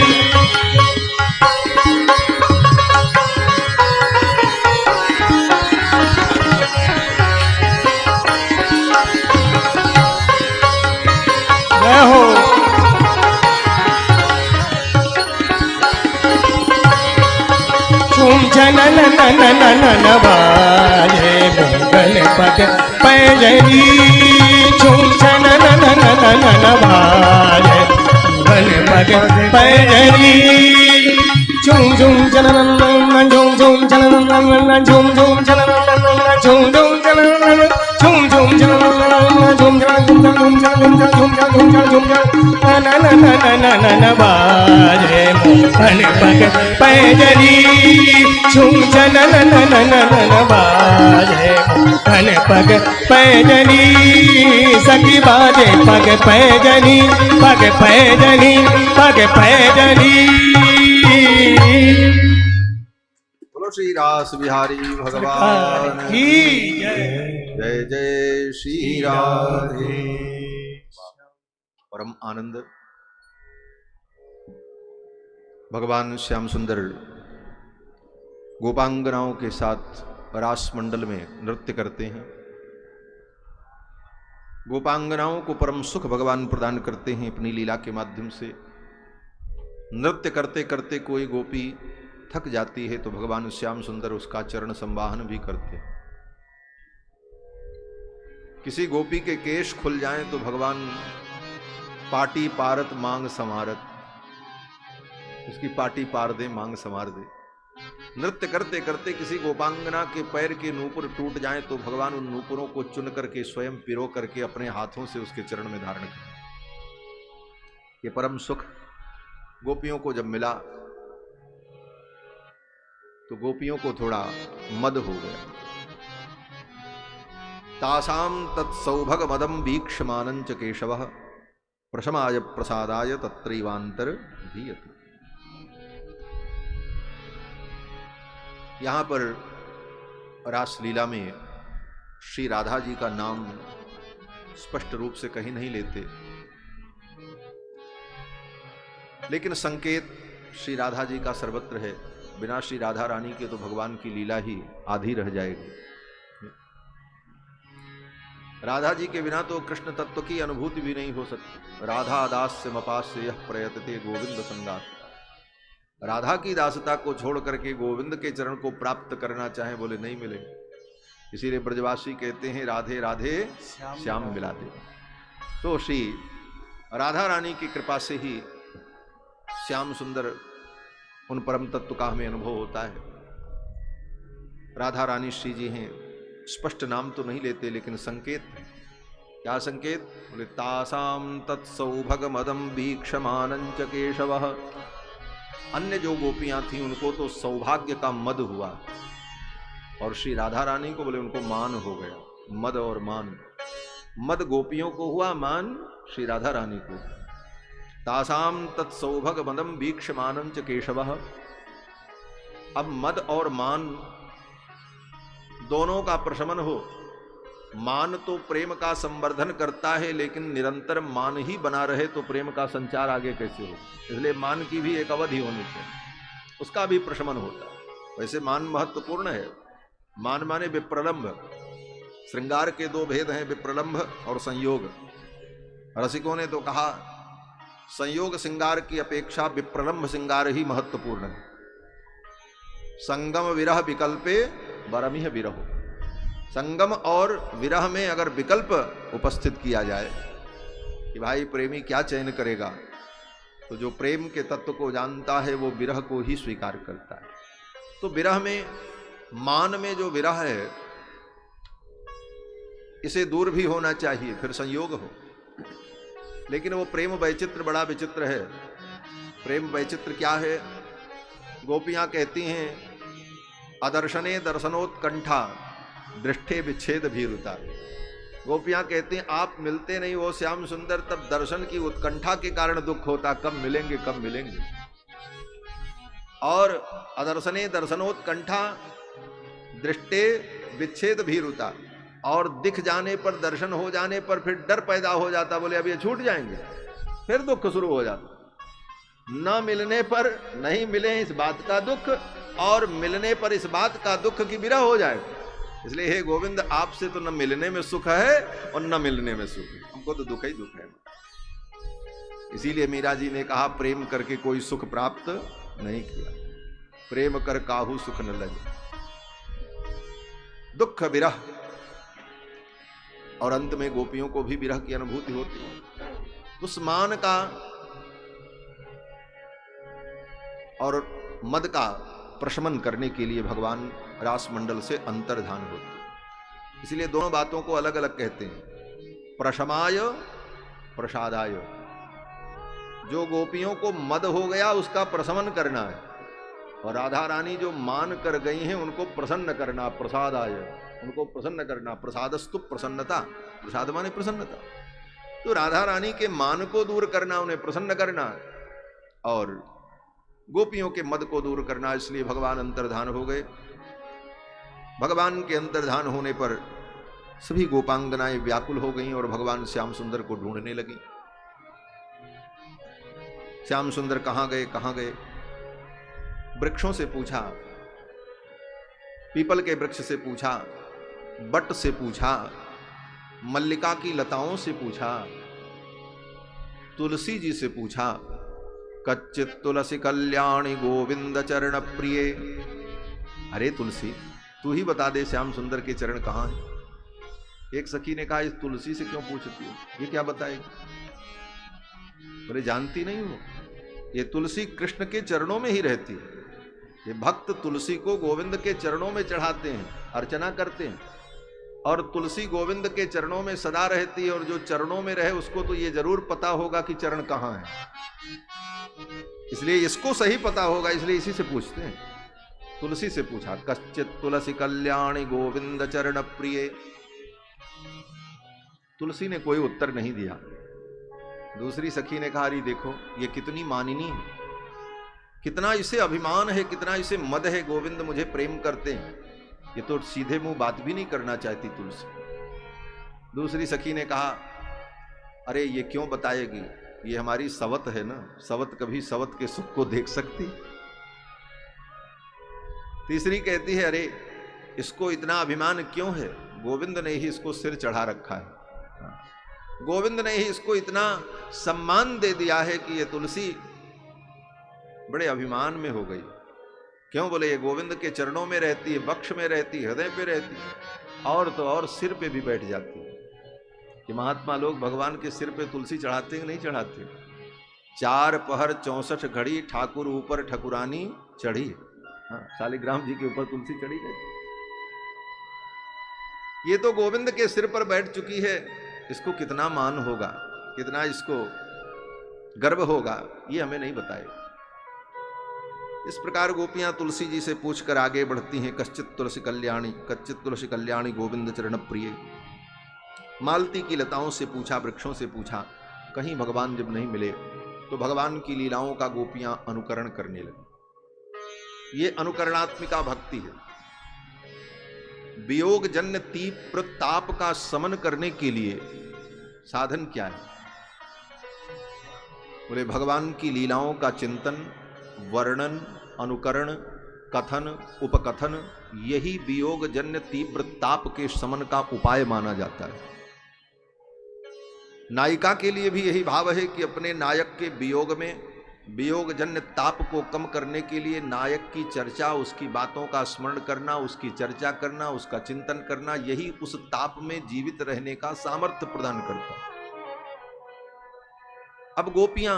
झन न न न न न न बाजे मोहन पग पैजनी, झूम झन न न न न न न बाजे मोहन पग पैजनी। झूम झूम चलन झूम झूम चलन झूम झूम चलन झूम झूम चलन झूम झूम चलन झूम झूम बाजे मोहन पग पैजनी झूम चलन बाजे मोहन पग पैजनी सखी बाजे पग पैजनी पग पैजनी पग पैजनी। बोलो श्री रास बिहारी भगवान की जय जय श्री राधे। परम आनंद भगवान श्याम सुंदर गोपांगनाओं के साथ रास मंडल में नृत्य करते हैं। गोपांगनाओं को परम सुख भगवान प्रदान करते हैं अपनी लीला के माध्यम से। नृत्य करते करते कोई गोपी थक जाती है तो भगवान श्याम सुंदर उसका चरण संवाहन भी करते हैं। किसी गोपी के केश खुल जाएं तो भगवान पाटी पारत मांग समारत, उसकी पाटी पार दे मांग समार दे। नृत्य करते करते किसी गोपांगना के पैर के नूपुर टूट जाएं तो भगवान उन नूपुरों को चुन करके स्वयं पिरो करके अपने हाथों से उसके चरण में धारण करें। ये परम सुख गोपियों को जब मिला तो गोपियों को थोड़ा मद हो गया। तासाम तत्सौभग मदम वीक्षमानंच केशवः प्रशमाय प्रसादाय तत्रैवांतर धीयते। यहां पर रासलीला में श्री राधा जी का नाम स्पष्ट रूप से कहीं नहीं लेते, लेकिन संकेत श्री राधा जी का सर्वत्र है। बिना श्री राधा रानी के तो भगवान की लीला ही आधी रह जाएगी। राधा जी के बिना तो कृष्ण तत्व की अनुभूति भी नहीं हो सकती। राधा दास्य मपास्य यह प्रयतते गोविंद संगात। राधा की दासता को छोड़ करके गोविंद के चरण को प्राप्त करना चाहे बोले नहीं मिले। इसीलिए ब्रजवासी कहते हैं राधे राधे श्याम मिला दे। तो श्री राधा रानी की कृपा से ही श्याम सुंदर उन परम तत्व का हमें अनुभव होता है। राधा रानी श्री जी हैं, स्पष्ट नाम तो नहीं लेते लेकिन संकेत। क्या संकेत? बोले तासाम तत्सौभग मदम वीक्षमानंच केशवः। अन्य जो गोपियां थीं उनको तो सौभाग्य का मद हुआ और श्री राधा रानी को बोले उनको मान हो गया। मद और मान, मद गोपियों को हुआ, मान श्री राधा रानी को। तासाम तत्सौभग मदम वीक्षमानंच केशवः। अब मद और मान दोनों का प्रशमन हो। मान तो प्रेम का संवर्धन करता है, लेकिन निरंतर मान ही बना रहे तो प्रेम का संचार आगे कैसे हो। इसलिए मान की भी एक अवधि होनी चाहिए, उसका भी प्रशमन होता है। वैसे मान महत्वपूर्ण है। मान माने विप्रलंभ। श्रृंगार के दो भेद हैं, विप्रलंभ और संयोग। रसिकों ने तो कहा संयोग श्रृंगार की अपेक्षा विप्रलंभ श्रृंगार ही महत्वपूर्ण है। संगम विरह विकल्पे वरमिह विरहो। संगम और विरह में अगर विकल्प उपस्थित किया जाए कि भाई प्रेमी क्या चयन करेगा, तो जो प्रेम के तत्व को जानता है वो विरह को ही स्वीकार करता है। तो विरह में, मान में जो विरह है इसे दूर भी होना चाहिए, फिर संयोग हो। लेकिन वो प्रेम वैचित्र बड़ा विचित्र है। प्रेम वैचित्र क्या है? गोपियां कहती हैं अदर्शने दर्शनोत्कंठा दृष्टे विच्छेद भीरुता। गोपियां कहती हैं आप मिलते नहीं हो श्याम सुंदर, तब दर्शन की उत्कंठा के कारण दुख होता, कब मिलेंगे कब मिलेंगे। और अदर्शने दर्शनोत्कंठा दृष्टे विच्छेद भीरुता, और दिख जाने पर, दर्शन हो जाने पर फिर डर पैदा हो जाता, बोले अब ये छूट जाएंगे, फिर दुख शुरू हो जाता। न मिलने पर नहीं मिले इस बात का दुख, और मिलने पर इस बात का दुख की विरह हो जाए। इसलिए हे गोविंद, आपसे तो न मिलने में सुख है और न मिलने में सुख है, हमको तो दुख ही दुख है। इसीलिए मीरा जी ने कहा प्रेम करके कोई सुख प्राप्त नहीं किया, प्रेम कर काहू सुख न लगे। दुख विरह, और अंत में गोपियों को भी विरह की अनुभूति होती है। उस मान का और मद का प्रशमन करने के लिए भगवान रास मंडल से अंतर्धान होते हैं। इसलिए दोनों बातों को अलग अलग कहते हैं, प्रशमाय प्रसादाय। जो गोपियों को मद हो गया उसका प्रशमन करना है, और राधा रानी जो मान कर गई हैं उनको प्रसन्न करना, प्रसादाय, उनको प्रसन्न करना। प्रसादस्तु प्रसन्नता, प्रसाद माने प्रसन्नता। तो राधा रानी के मान को दूर करना, उन्हें प्रसन्न करना, और गोपियों के मद को दूर करना। इसलिए भगवान अंतर्धान हो गए। भगवान के अंतर्धान होने पर सभी गोपांगनाएं व्याकुल हो गईं और भगवान श्याम सुंदर को ढूंढने लगी। श्याम सुंदर कहां गए, कहां गए? वृक्षों से पूछा, पीपल के वृक्ष से पूछा, बट से पूछा, मल्लिका की लताओं से पूछा, तुलसी जी से पूछा। कच्चित तुलसी कल्याणी गोविंद चरण प्रिय। अरे तुलसी, तू ही बता दे श्याम सुंदर के चरण कहां हैं। एक सखी ने कहा, इस तुलसी से क्यों पूछती हो, ये क्या बताएगी? बोले जानती नहीं हो, ये तुलसी कृष्ण के चरणों में ही रहती है। ये भक्त तुलसी को गोविंद के चरणों में चढ़ाते हैं, अर्चना करते हैं, और तुलसी गोविंद के चरणों में सदा रहती है। और जो चरणों में रहे उसको तो ये जरूर पता होगा कि चरण कहां है, इसलिए इसको सही पता होगा, इसलिए इसी से पूछते हैं। तुलसी से पूछा, कच्चित तुलसी कल्याणी गोविंद चरण प्रिय। तुलसी ने कोई उत्तर नहीं दिया। दूसरी सखी ने कहा, अरे देखो ये कितनी मानिनी है, कितना इसे अभिमान है, कितना इसे मद है, गोविंद मुझे प्रेम करते हैं। ये तो सीधे मुंह बात भी नहीं करना चाहती तुलसी। दूसरी सखी ने कहा, अरे ये क्यों बताएगी, ये हमारी सवत है ना, सवत कभी सवत के सुख को देख सकती। तीसरी कहती है, अरे इसको इतना अभिमान क्यों है, गोविंद ने ही इसको सिर चढ़ा रखा है, गोविंद ने ही इसको इतना सम्मान दे दिया है कि ये तुलसी बड़े अभिमान में हो गई। क्यों? बोले ये गोविंद के चरणों में रहती है, वक्ष में रहती है, हृदय पे रहती है, और तो और सिर पे भी बैठ जाती है। कि महात्मा लोग भगवान के सिर पे तुलसी चढ़ाते हैं, नहीं चढ़ाते? 4 पहर 64 घड़ी ठाकुर ऊपर ठकुरानी चढ़ी। हाँ, शालिग्राम जी के ऊपर तुलसी चढ़ी गई। ये तो गोविंद के सिर पर बैठ चुकी है, इसको कितना मान होगा, कितना इसको गर्व होगा, ये हमें नहीं बताए। इस प्रकार गोपियां तुलसी जी से पूछकर आगे बढ़ती हैं। कच्चित तुलसी कल्याणी गोविंद चरण प्रिय। मालती की लताओं से पूछा, वृक्षों से पूछा, कहीं भगवान जब नहीं मिले तो भगवान की लीलाओं का गोपियां अनुकरण करने लगी। ये अनुकरणात्मिका भक्ति है। वियोग जन्य तीव्र ताप का समन करने के लिए साधन क्या है? बोले भगवान की लीलाओं का चिंतन, वर्णन, अनुकरण, कथन, उपकथन, यही वियोग जन्य तीव्र ताप के शमन का उपाय माना जाता है। नायिका के लिए भी यही भाव है कि अपने नायक के वियोग में वियोग जन्य ताप को कम करने के लिए नायक की चर्चा, उसकी बातों का स्मरण करना, उसकी चर्चा करना, उसका चिंतन करना, यही उस ताप में जीवित रहने का सामर्थ्य प्रदान करता है। अब गोपियां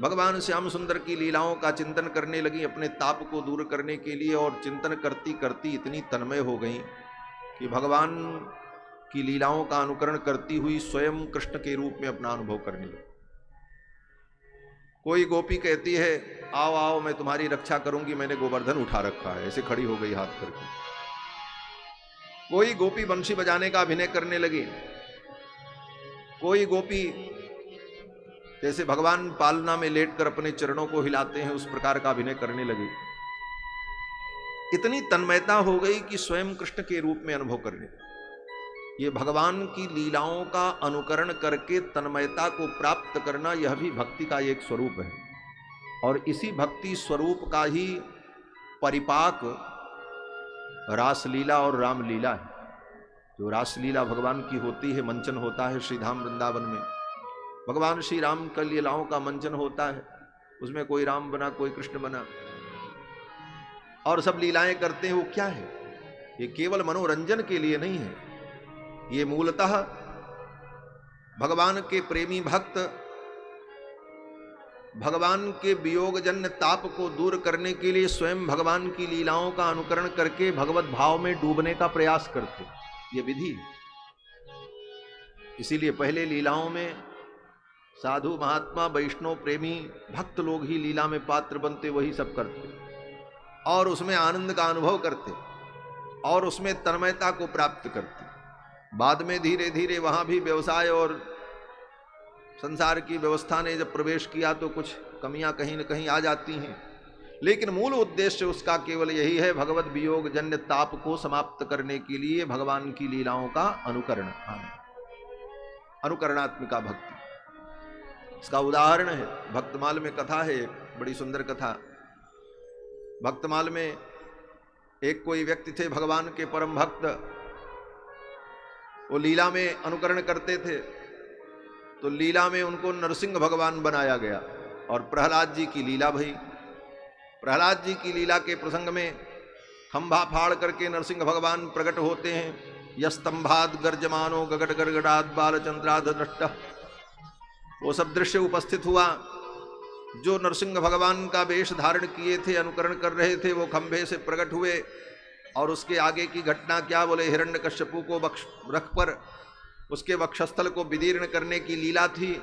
भगवान श्याम सुंदर की लीलाओं का चिंतन करने लगी अपने ताप को दूर करने के लिए, और चिंतन करती करती इतनी तन्मय हो गई कि भगवान की लीलाओं का अनुकरण करती हुई स्वयं कृष्ण के रूप में अपना अनुभव करने लगी। कोई गोपी कहती है, आओ आओ मैं तुम्हारी रक्षा करूंगी, मैंने गोवर्धन उठा रखा है, ऐसे खड़ी हो गई हाथ करके। कोई गोपी बंशी बजाने का अभिनय करने लगी। कोई गोपी जैसे भगवान पालना में लेटकर अपने चरणों को हिलाते हैं उस प्रकार का अभिनय करने लगी। इतनी तन्मयता हो गई कि स्वयं कृष्ण के रूप में अनुभव करने। ये भगवान की लीलाओं का अनुकरण करके तन्मयता को प्राप्त करना, यह भी भक्ति का एक स्वरूप है। और इसी भक्ति स्वरूप का ही परिपाक रासलीला और रामलीला है। जो रासलीला भगवान की होती है, मंचन होता है श्रीधाम वृंदावन में, भगवान श्री राम का लीलाओं का मंचन होता है, उसमें कोई राम बना कोई कृष्ण बना और सब लीलाएं करते हैं। वो क्या है? ये केवल मनोरंजन के लिए नहीं है, ये मूलतः भगवान के प्रेमी भक्त भगवान के वियोगजन्य ताप को दूर करने के लिए स्वयं भगवान की लीलाओं का अनुकरण करके भगवत भाव में डूबने का प्रयास करते, ये विधि। इसीलिए पहले लीलाओं में साधु महात्मा वैष्णव प्रेमी भक्त लोग ही लीला में पात्र बनते, वही सब करते और उसमें आनंद का अनुभव करते और उसमें तन्मयता को प्राप्त करते। बाद में धीरे धीरे वहां भी व्यवसाय और संसार की व्यवस्था ने जब प्रवेश किया तो कुछ कमियां कहीं न कहीं आ जाती हैं, लेकिन मूल उद्देश्य उसका केवल यही है, भगवत वियोग जन्य ताप को समाप्त करने के लिए भगवान की लीलाओं का अनुकरण, अनुकरणात्मिका भक्ति। इसका उदाहरण है भक्तमाल में कथा है, बड़ी सुंदर कथा। भक्तमाल में एक कोई व्यक्ति थे भगवान के परम भक्त, वो लीला में अनुकरण करते थे, तो लीला में उनको नरसिंह भगवान बनाया गया और प्रहलाद जी की लीला भई। प्रहलाद जी की लीला के प्रसंग में खंभा फाड़ करके नरसिंह भगवान प्रकट होते हैं। यस्तंभाद गर्जमानो गगड़ गड़गड़ाद बालचंद्राद दृष्ट, वो सब दृश्य उपस्थित हुआ। जो नरसिंह भगवान का वेश धारण किए थे, अनुकरण कर रहे थे, वो खंभे से प्रकट हुए और उसके आगे की घटना क्या, बोले हिरण्यकश्यपु को रख पर उसके वक्षस्थल को विदीर्ण करने की लीला थी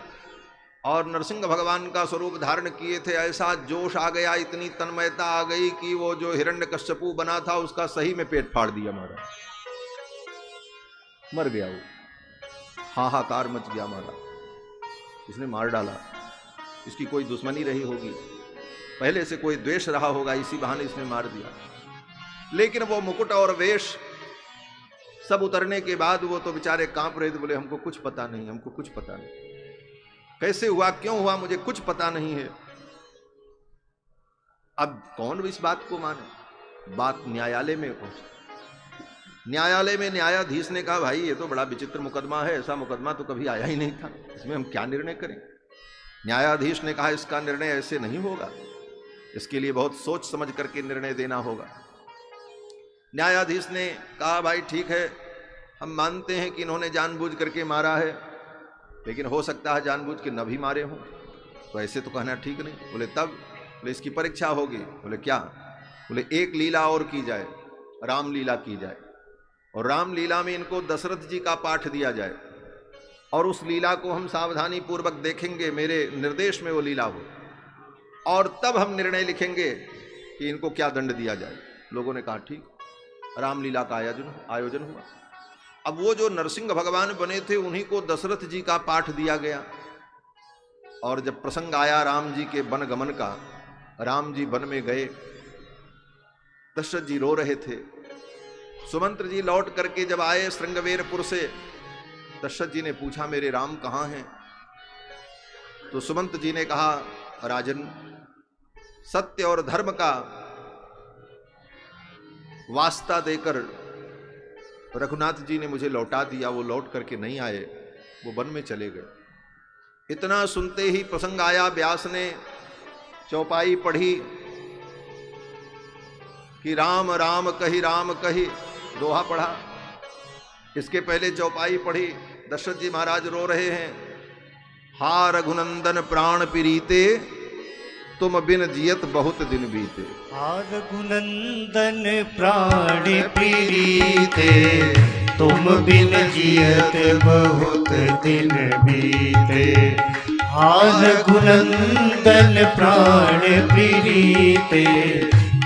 और नरसिंह भगवान का स्वरूप धारण किए थे। ऐसा जोश आ गया, इतनी तन्मयता आ गई कि वो जो हिरण्यकश्यपु बना था उसका सही में पेट फाड़ दिया, महाराज मर गया, वो हाहाकार मच गया महाराज, इसने मार डाला। इसकी कोई दुश्मनी रही होगी, पहले से कोई द्वेष रहा होगा, इसी बहाने इसने मार दिया। लेकिन वो मुकुट और वेश सब उतरने के बाद वो तो बेचारे कांप रहे थे, बोले हमको कुछ पता नहीं, हमको कुछ पता नहीं, कैसे हुआ, क्यों हुआ, मुझे कुछ पता नहीं है। अब कौन इस बात को माने। बात न्यायालय में पहुंची। न्यायालय में न्यायाधीश ने कहा, भाई ये तो बड़ा विचित्र मुकदमा है, ऐसा मुकदमा तो कभी आया ही नहीं था, इसमें हम क्या निर्णय करें। न्यायाधीश ने कहा, इसका निर्णय ऐसे नहीं होगा, इसके लिए बहुत सोच समझ करके निर्णय देना होगा। न्यायाधीश ने कहा, भाई ठीक है, हम मानते हैं कि इन्होंने जानबूझ करके मारा है, लेकिन हो सकता है जानबूझ के न भी मारे हों, तो ऐसे तो कहना ठीक नहीं। बोले तब, बोले इसकी परीक्षा होगी। बोले क्या। बोले एक लीला और की जाए, रामलीला की जाए, और रामलीला में इनको दशरथ जी का पाठ दिया जाए और उस लीला को हम सावधानी पूर्वक देखेंगे, मेरे निर्देश में वो लीला हो, और तब हम निर्णय लिखेंगे कि इनको क्या दंड दिया जाए। लोगों ने कहा ठीक। रामलीला का आयोजन हुआ। अब वो जो नरसिंह भगवान बने थे उन्हीं को दशरथ जी का पाठ दिया गया, और जब प्रसंग आया राम जी के वन गमन का, राम जी वन में गए, दशरथ जी रो रहे थे। सुमंत्र जी लौट करके जब आए श्रृंगवेरपुर से, दशरथ जी ने पूछा मेरे राम कहाँ हैं। तो सुमंत्र जी ने कहा, राजन सत्य और धर्म का वास्ता देकर रघुनाथ जी ने मुझे लौटा दिया, वो लौट करके नहीं आए, वो वन में चले गए। इतना सुनते ही प्रसंग आया, व्यास ने चौपाई पढ़ी कि राम राम कही दोहा पढ़ा। इसके पहले चौपाई पढ़ी, दशरथ जी महाराज रो रहे हैं, हा रघुनंदन प्राण प्रीते तुम बिन जियत बहुत दिन बीते। हा रघुनंदन प्राण प्रीते तुम बिन जियत बहुत दिन बीते। हा रघुनंदन प्राण प्रीते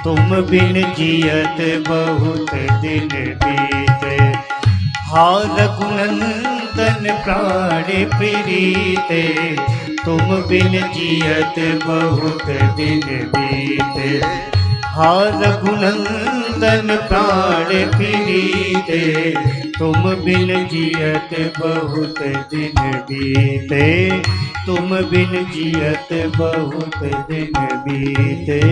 तुम बिन जियत बहुत दिन बीते। हा रघुनंदन प्राण प्रीते तुम बिन जियत बहुत दिन बीते। हा रघुनंदन प्राण प्रीते तुम बिन जियत बहुत दिन बीते। तुम बिन जियत बहुत दिन बीते।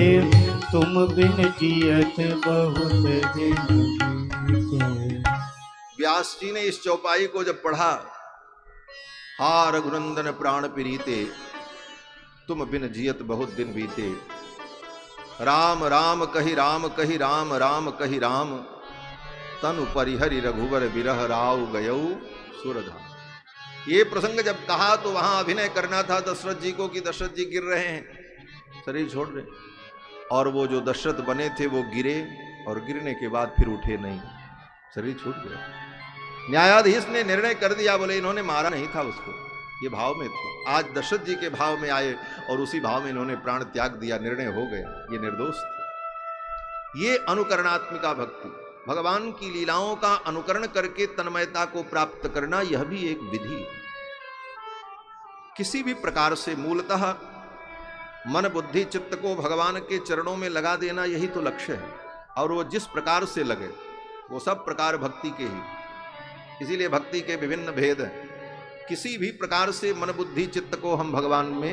तुम बिन जियत बहुत दिन बीते। व्यास जी ने इस चौपाई को जब पढ़ा, हा रघुनंदन प्राण प्रीते तुम बिन जियत बहुत दिन बीते। राम राम कही राम कही राम तनु परिहरि रघुवर बिरह राव गयऊ सुरधाम। ये प्रसंग जब कहा तो वहां अभिनय करना था दशरथ जी को कि दशरथ जी गिर रहे हैं, शरीर छोड़ रहे, और वो जो दशरथ बने थे वो गिरे और गिरने के बाद फिर उठे नहीं, शरीर छूट गया। न्यायाधीश ने निर्णय कर दिया, बोले इन्होंने मारा नहीं था उसको, ये भाव में थे। आज दशरथ जी के भाव में आए और उसी भाव में इन्होंने प्राण त्याग दिया, निर्णय हो गया, ये निर्दोष थे। ये अनुकरणात्मिका भक्ति, भगवान की लीलाओं का अनुकरण करके तन्मयता को प्राप्त करना, यह भी एक विधि है। किसी भी प्रकार से मूलतः मन बुद्धि चित्त को भगवान के चरणों में लगा देना, यही तो लक्ष्य है। और वो जिस प्रकार से लगे वो सब प्रकार भक्ति के ही, इसीलिए भक्ति के विभिन्न भेद हैं। किसी भी प्रकार से मन बुद्धि चित्त को हम भगवान में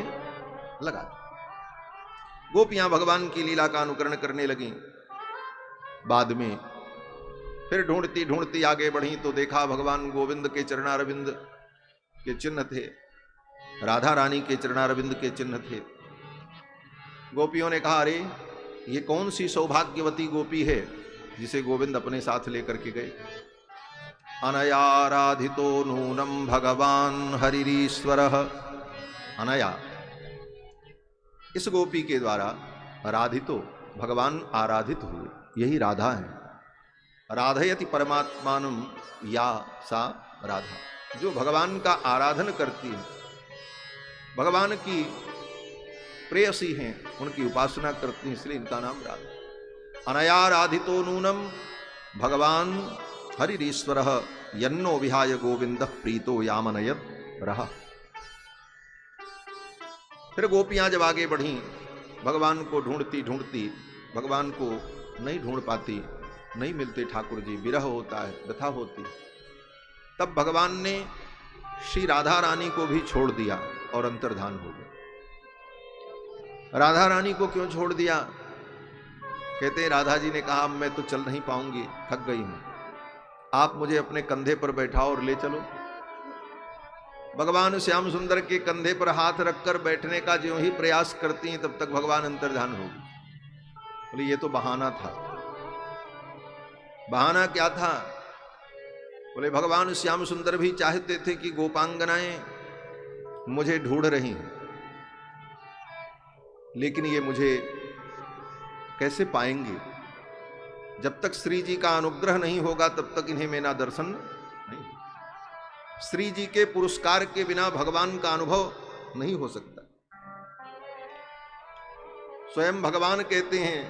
लगा दें। गोपियां भगवान की लीला का अनुकरण करने लगी। बाद में फिर ढूंढती ढूंढती आगे बढ़ी तो देखा भगवान गोविंद के चरणारविंद के चिन्ह थे, राधा रानी के चरणारविंद के चिन्ह थे। गोपियों ने कहा, अरे ये कौन सी सौभाग्यवती गोपी है जिसे गोविंद अपने साथ लेकर के गए। अनयाराधितो नूनम भगवान हरिरीश्वरः। अनया, इस गोपी के द्वारा राधितो, भगवान आराधित हुए, यही राधा है। राधयति परमात्मानं या सा राधा, जो भगवान का आराधन करती है, भगवान की प्रेयसी हैं, उनकी उपासना करती हैं, इसलिए इनका नाम राधा। अनयाराधितो नूनम भगवान हरिरीश्वरः यन्नो विहाय गोविंद प्रीतो यामनयत रहा। फिर गोपियां जब आगे बढ़ी, भगवान को ढूंढती ढूंढती, भगवान को नहीं ढूंढ पाती, नहीं मिलते ठाकुर जी, विरह होता है, व्यथा होती। तब भगवान ने श्री राधा रानी को भी छोड़ दिया और अंतर्धान हो गए। राधा रानी को क्यों छोड़ दिया? कहते हैं राधा जी ने कहा, मैं तो चल नहीं पाऊंगी, थक गई हूं, आप मुझे अपने कंधे पर बैठाओ और ले चलो। भगवान श्याम सुंदर के कंधे पर हाथ रखकर बैठने का ज्यों ही प्रयास करती हैं, तब तक भगवान अंतर्धान हो गए। बोले ये तो बहाना था। बहाना क्या था? बोले भगवान श्याम सुंदर भी चाहते थे कि गोपांगनाएं मुझे ढूंढ रही हैं, लेकिन ये मुझे कैसे पाएंगे? जब तक श्री जी का अनुग्रह नहीं होगा तब तक इन्हें मेरा दर्शन नहीं। श्री जी के पुरस्कार के बिना भगवान का अनुभव नहीं हो सकता। स्वयं भगवान कहते हैं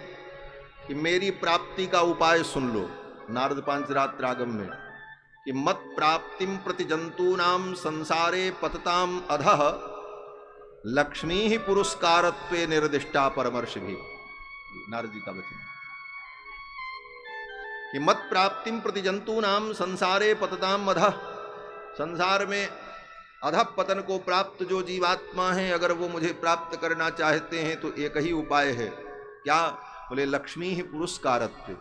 कि मेरी प्राप्ति का उपाय सुन लो, नारद पांचरात्रागम में, कि मत प्राप्तिम प्रति जंतूनाम संसारे पतताम अधः लक्ष्मी ही पुरस्कारत्वे निर्दिष्टा परमर्ष भी। नारद जी का वचन कि मत प्राप्तिम प्रति जंतूनाम संसारे पतताम अधः, संसार में अधः पतन को प्राप्त जो जीवात्मा है, अगर वो मुझे प्राप्त करना चाहते हैं तो एक ही उपाय है। क्या? बोले लक्ष्मी ही पुरस्कारत्वे।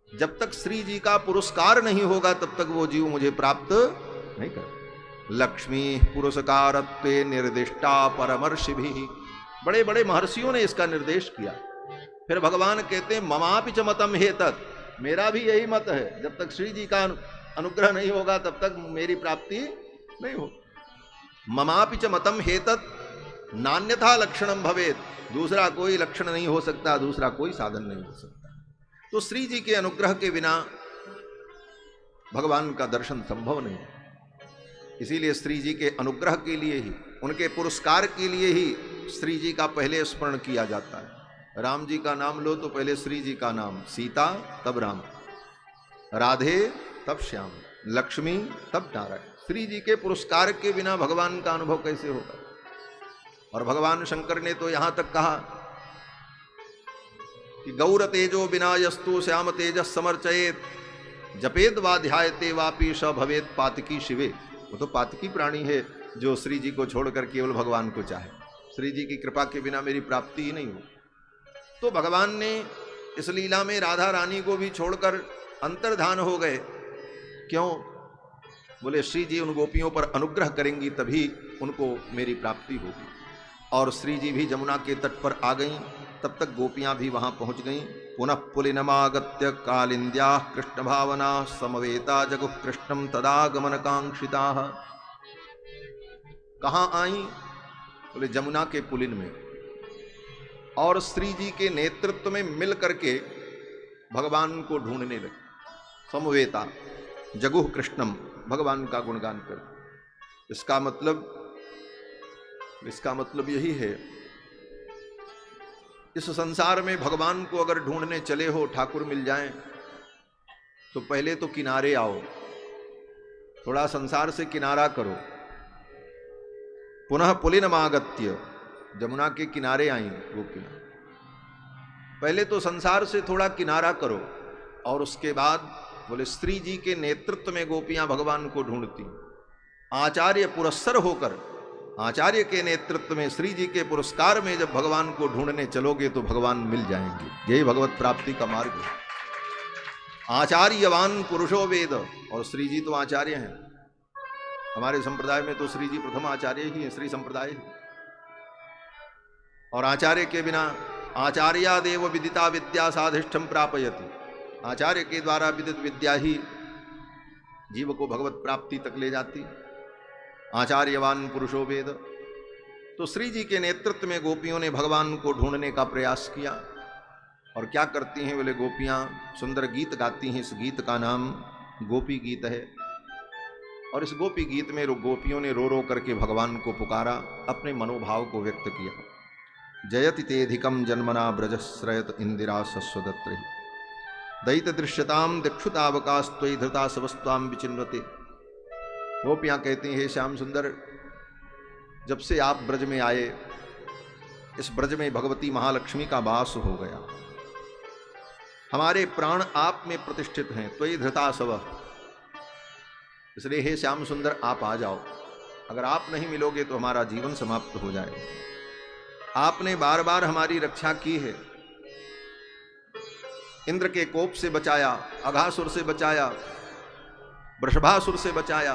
जब तक श्री जी का पुरस्कार नहीं होगा तब तक वो जीव मुझे प्राप्त नहीं कर। लक्ष्मी पुरस्कारत्वे निर्दिष्टा परमर्षि भी। बड़े बड़े महर्षियों ने इसका निर्देश किया। फिर भगवान कहते हैं ममापि च मतम हेतत्, मेरा भी यही मत है, जब तक श्री जी का अनुग्रह नहीं होगा तब तक मेरी प्राप्ति नहीं हो। ममापि च मतम हेतत् नान्यथा लक्षणम भवेत्, दूसरा कोई लक्षण नहीं हो सकता, दूसरा कोई साधन नहीं हो सकता। तो श्री जी के अनुग्रह के बिना भगवान का दर्शन संभव नहीं है। इसीलिए श्री जी के अनुग्रह के लिए ही, उनके पुरस्कार के लिए ही श्री जी का पहले स्मरण किया जाता है। राम जी का नाम लो तो पहले श्री जी का नाम, सीता तब राम, राधे तब श्याम, लक्ष्मी तब नारायण। श्री जी के पुरस्कार के बिना भगवान का अनुभव कैसे होगा? और भगवान शंकर ने तो यहां तक कहा कि गौर तेजो बिना यस्तु श्याम तेजस समर्चयेत, जपेद वा ध्यायते वापि स भवेत पातकी शिवे। वो तो पातकी प्राणी है जो श्री जी को छोड़कर केवल भगवान को चाहे। श्री जी की कृपा के बिना मेरी प्राप्ति ही नहीं हो। तो भगवान ने इस लीला में राधा रानी को भी छोड़कर अंतर्धान हो गए। क्यों? बोले श्री जी उन गोपियों पर अनुग्रह करेंगी तभी उनको मेरी प्राप्ति होगी। और श्री जी भी जमुना के तट पर आ गईं, तब तक गोपियां भी वहां पहुंच गईं। पुनः पुलिनमागत्य कालिंद्या कृष्ण भावना समवेता जगुः कृष्णम तदागमन कांक्षिता। कहाँ आई? बोले जमुना के पुलिन में। और श्री जी के नेतृत्व में मिल करके भगवान को ढूंढने लगे। समवेता जगुह कृष्णम, भगवान का गुणगान कर। इसका मतलब यही है, इस संसार में भगवान को अगर ढूंढने चले हो, ठाकुर मिल जाएं, तो पहले तो किनारे आओ, थोड़ा संसार से किनारा करो। पुनः पुलिनमागत्य, जमुना के किनारे आई गोपियां। पहले तो संसार से थोड़ा किनारा करो, और उसके बाद बोले श्री जी के नेतृत्व में गोपियां भगवान को ढूंढती। आचार्य पुरस्सर होकर, आचार्य के नेतृत्व में, श्री जी के पुरस्कार में जब भगवान को ढूंढने चलोगे तो भगवान मिल जाएंगे। यही भगवत प्राप्ति का मार्ग है। आचार्यवान पुरुषो वेद, और श्री जी तो आचार्य हैं। हमारे संप्रदाय में तो श्री जी प्रथम आचार्य ही है, श्री संप्रदाय है। और आचार्य के बिना, आचार्यादेव विदिता विद्या साधिष्ठम प्रापयति, आचार्य के द्वारा विदित विद्या ही जीव को भगवत प्राप्ति तक ले जाती। आचार्यवान पुरुषो वेद। तो श्री जी के नेतृत्व में गोपियों ने भगवान को ढूंढने का प्रयास किया। और क्या करती हैं? बोले गोपियां सुंदर गीत गाती हैं। इस गीत का नाम गोपी गीत है। और इस गोपी गीत में गोपियों ने रो रो करके भगवान को पुकारा, अपने मनोभाव को व्यक्त किया। जयति तेधिकम जन्मना ब्रजश्रयत इंदिरा सस्वदत्री, दैत दृश्यताम दिक्षुतावकास्त्वयि धृता सवस्त्वाम विचिन्वते। गोपियां कहती हैं, हे श्याम सुंदर, जब से आप ब्रज में आए, इस ब्रज में भगवती महालक्ष्मी का वास हो गया। हमारे प्राण आप में प्रतिष्ठित हैं। त्वयि धृता सव, इसलिए हे श्याम सुंदर आप आ जाओ। अगर आप नहीं मिलोगे तो हमारा जीवन समाप्त हो जाएगा। आपने बार बार हमारी रक्षा की है। इंद्र के कोप से बचाया, अघासुर से बचाया, वृषभासुर से बचाया।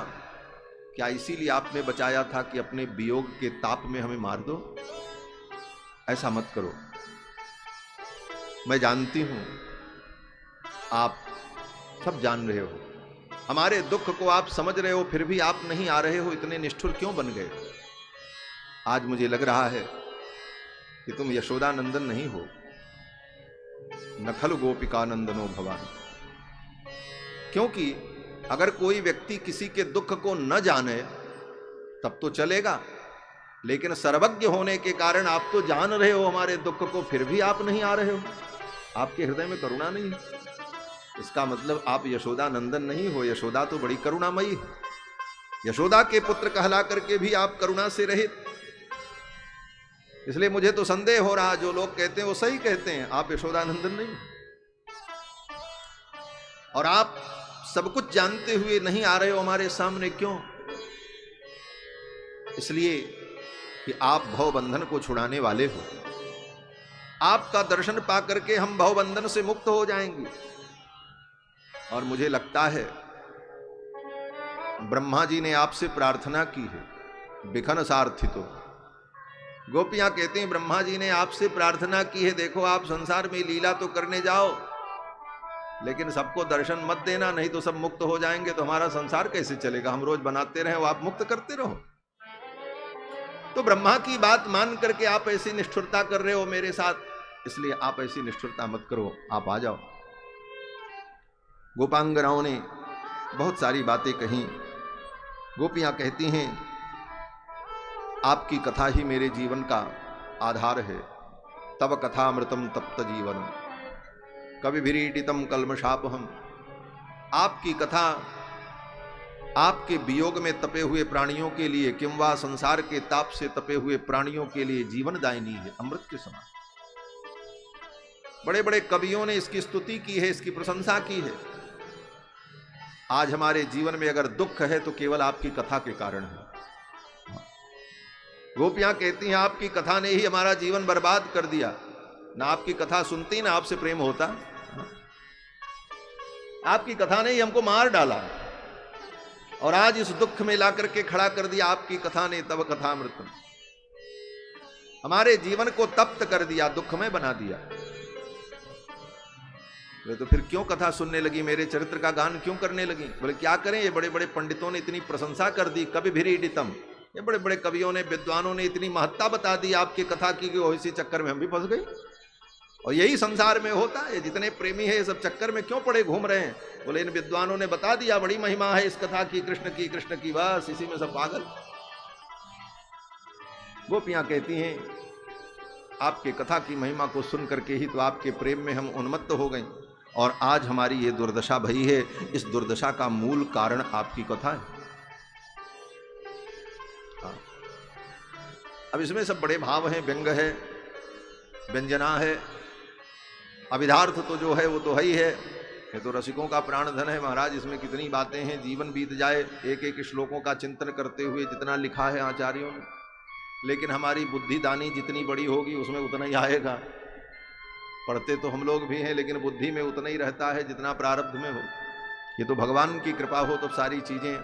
क्या इसीलिए आपने बचाया था कि अपने वियोग के ताप में हमें मार दो? ऐसा मत करो। मैं जानती हूं, आप सब जान रहे हो, हमारे दुख को आप समझ रहे हो, फिर भी आप नहीं आ रहे हो। इतने निष्ठुर क्यों बन गए? आज मुझे लग रहा है कि तुम यशोदानंदन नहीं हो, नखल गोपिकानंदनो भवानी। क्योंकि अगर कोई व्यक्ति किसी के दुख को न जाने तब तो चलेगा, लेकिन सर्वज्ञ होने के कारण आप तो जान रहे हो हमारे दुख को, फिर भी आप नहीं आ रहे हो। आपके हृदय में करुणा नहीं है। इसका मतलब आप यशोदानंदन नहीं हो। यशोदा तो बड़ी करुणामयी है। यशोदा के पुत्र कहला करके भी आप करुणा से रहित। इसलिए मुझे तो संदेह हो रहा, जो लोग कहते हैं वो सही कहते हैं, आप यशोदानंदन नहीं। और आप सब कुछ जानते हुए नहीं आ रहे हो हमारे सामने, क्यों? इसलिए कि आप भवबंधन को छुड़ाने वाले हो। आपका दर्शन पा करके हम भवबंधन से मुक्त हो जाएंगे। और मुझे लगता है ब्रह्मा जी ने आपसे प्रार्थना की है, बिखन सार्थितो। गोपियां कहती हैं ब्रह्मा जी ने आपसे प्रार्थना की है, देखो आप संसार में लीला तो करने जाओ, लेकिन सबको दर्शन मत देना, नहीं तो सब मुक्त हो जाएंगे, तो हमारा संसार कैसे चलेगा? हम रोज बनाते रहे, आप मुक्त करते रहो। तो ब्रह्मा की बात मान करके आप ऐसी निष्ठुरता कर रहे हो मेरे साथ, इसलिए आप ऐसी निष्ठुरता मत करो, आप आ जाओ। गोपांगनाओं ने बहुत सारी बातें कही। गोपियां कहती हैं आपकी कथा ही मेरे जीवन का आधार है। तब कथामृतम तप्त जीवनम कवि विरीडितम कल्मषापहम। आपकी कथा आपके वियोग में तपे हुए प्राणियों के लिए, किंवा संसार के ताप से तपे हुए प्राणियों के लिए जीवनदायिनी है, अमृत के समान। बड़े बड़े कवियों ने इसकी स्तुति की है, इसकी प्रशंसा की है। आज हमारे जीवन में अगर दुख है तो केवल आपकी कथा के कारण है। गोपियां कहती हैं आपकी कथा ने ही हमारा जीवन बर्बाद कर दिया। ना आपकी कथा सुनती ना आपसे प्रेम होता। आपकी कथा ने ही हमको मार डाला, और आज इस दुख में ला करके खड़ा कर दिया आपकी कथा ने। तब कथामृतम, हमारे जीवन को तप्त कर दिया, दुखमय बना दिया। बोले तो फिर क्यों कथा सुनने लगी, मेरे चरित्र का गान क्यों करने लगी? बोले क्या करें, ये बड़े बड़े पंडितों ने इतनी प्रशंसा कर दी। कवि विरीडितम, ये बड़े बड़े कवियों ने, विद्वानों ने इतनी महत्ता बता दी आपकी कथा की कि वो इसी चक्कर में हम भी फंस गए। और यही संसार में होता है, जितने प्रेमी है ये सब चक्कर में क्यों पड़े घूम रहे हैं? बोले इन विद्वानों ने बता दिया बड़ी महिमा है इस कथा की, कृष्ण की, बस इसी में सब पागल। गोपियां कहती हैं आपके कथा की महिमा को सुन करके ही तो आपके प्रेम में हम उन्मत्त हो गए, और आज हमारी ये दुर्दशा भई है। इस दुर्दशा का मूल कारण आपकी कथा है। अब इसमें सब बड़े भाव हैं, व्यंग है, व्यंजना है, अभिधार्थ तो जो है वो तो है ही है। ये तो रसिकों का प्राण धन है महाराज, इसमें कितनी बातें हैं, जीवन बीत जाए एक एक श्लोकों का चिंतन करते हुए जितना लिखा है आचार्यों ने, लेकिन हमारी बुद्धि दानी जितनी बड़ी होगी उसमें उतना ही आएगा। पढ़ते तो हम लोग भी हैं लेकिन बुद्धि में उतना ही रहता है जितना प्रारब्ध में हो। ये तो भगवान की कृपा हो तो सारी चीजें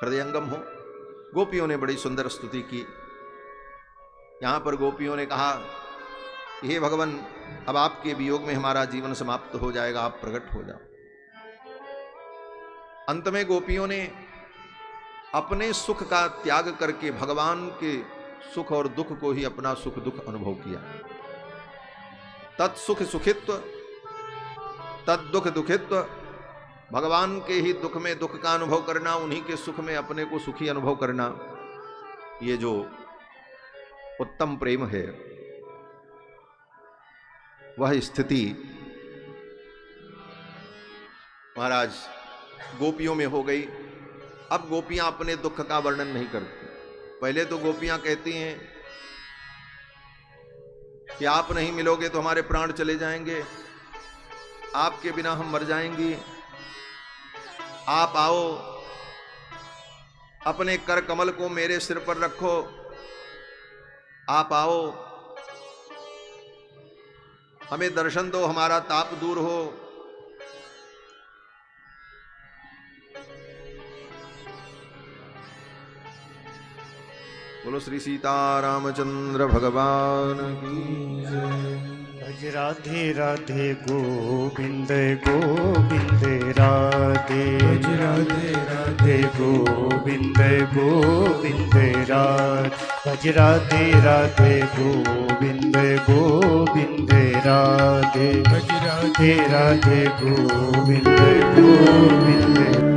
हृदयंगम हो। गोपियों ने बड़ी सुंदर स्तुति की। यहां पर गोपियों ने कहा हे भगवान, अब आपके वियोग में हमारा जीवन समाप्त हो जाएगा, आप प्रकट हो जाओ। अंत में गोपियों ने अपने सुख का त्याग करके भगवान के सुख और दुख को ही अपना सुख दुख अनुभव किया। तत्सुख सुखित्व, तद दुख दुखित्व, भगवान के ही दुख में दुख का अनुभव करना, उन्हीं के सुख में अपने को सुखी अनुभव करना, ये जो उत्तम प्रेम है वह स्थिति महाराज गोपियों में हो गई। अब गोपियां अपने दुख का वर्णन नहीं करती। पहले तो गोपियां कहती हैं कि आप नहीं मिलोगे तो हमारे प्राण चले जाएंगे, आपके बिना हम मर जाएंगी, आप आओ, अपने कर कमल को मेरे सिर पर रखो, आप आओ, हमें दर्शन दो, हमारा ताप दूर हो। बोलो श्री सीतारामचंद्र भगवान की जय। भज राधे राधे गोविंद गोविंद राधे, भज राधे राधे गोविंद गोविंद राधे, भज राधे राधे गोविंद गोविंद राधे, भज राधे राधे गोविंद गोविंद